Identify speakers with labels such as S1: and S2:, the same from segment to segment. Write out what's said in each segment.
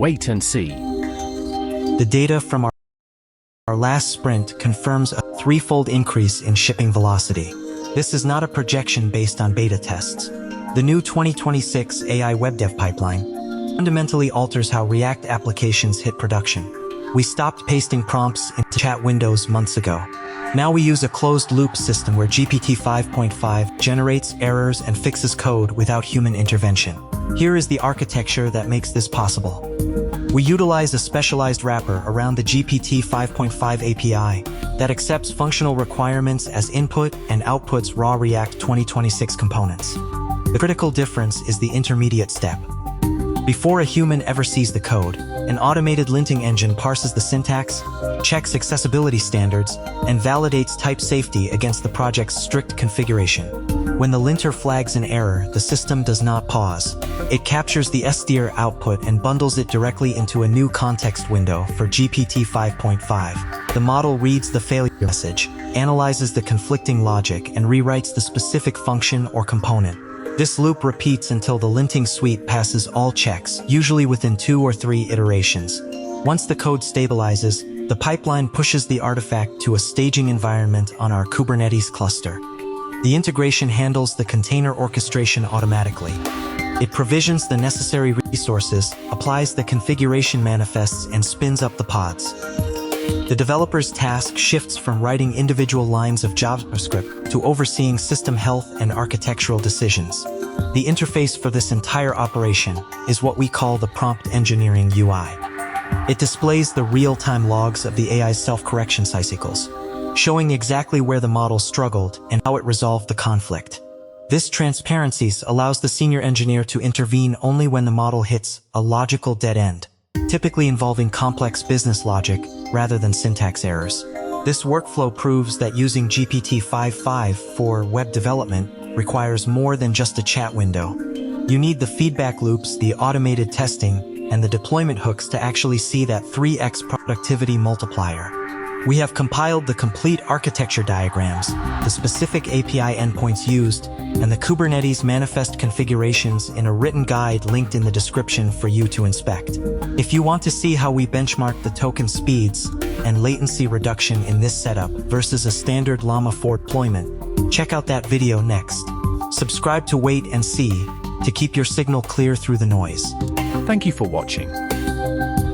S1: Wait and see.
S2: The data from our last sprint confirms a threefold increase in shipping velocity. This is not a projection based on beta tests. The new 2026 AI Web Dev Pipeline fundamentally alters how React applications hit production. We stopped pasting prompts into chat windows months ago. Now we use a closed-loop system where GPT-5.5 generates errors and fixes code without human intervention. Here is the architecture that makes this possible. We utilize a specialized wrapper around the GPT-5.5 API that accepts functional requirements as input and outputs raw React 2026 components. The critical difference is the intermediate step. Before a human ever sees the code, an automated linting engine parses the syntax, checks accessibility standards, and validates type safety against the project's strict configuration. When the linter flags an error, the system does not pause. It captures the str output and bundles it directly into a new context window for GPT-5.5. The model reads the failure message, analyzes the conflicting logic, and rewrites the specific function or component. This loop repeats until the linting suite passes all checks, usually within 2 or 3 iterations. Once the code stabilizes, the pipeline pushes the artifact to a staging environment on our Kubernetes cluster. The integration handles the container orchestration automatically. It provisions the necessary resources, applies the configuration manifests, and spins up the pods. The developer's task shifts from writing individual lines of JavaScript to overseeing system health and architectural decisions. The interface for this entire operation is what we call the prompt engineering UI. It displays the real-time logs of the AI's self-correction cycles, showing exactly where the model struggled and how it resolved the conflict. This transparency allows the senior engineer to intervene only when the model hits a logical dead end, typically involving complex business logic rather than syntax errors. This workflow proves that using GPT-5.5 for web development requires more than just a chat window. You need the feedback loops, the automated testing, and the deployment hooks to actually see that 3x productivity multiplier. We have compiled the complete architecture diagrams, the specific API endpoints used, and the Kubernetes manifest configurations in a written guide linked in the description for you to inspect. If you want to see how we benchmark the token speeds and latency reduction in this setup versus a standard Llama 4 deployment, check out that video next. Subscribe to Wait and See to keep your signal clear through the noise.
S1: Thank you for watching.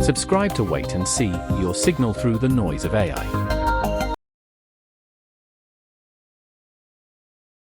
S1: Subscribe to Wait and See, your signal through the noise of AI.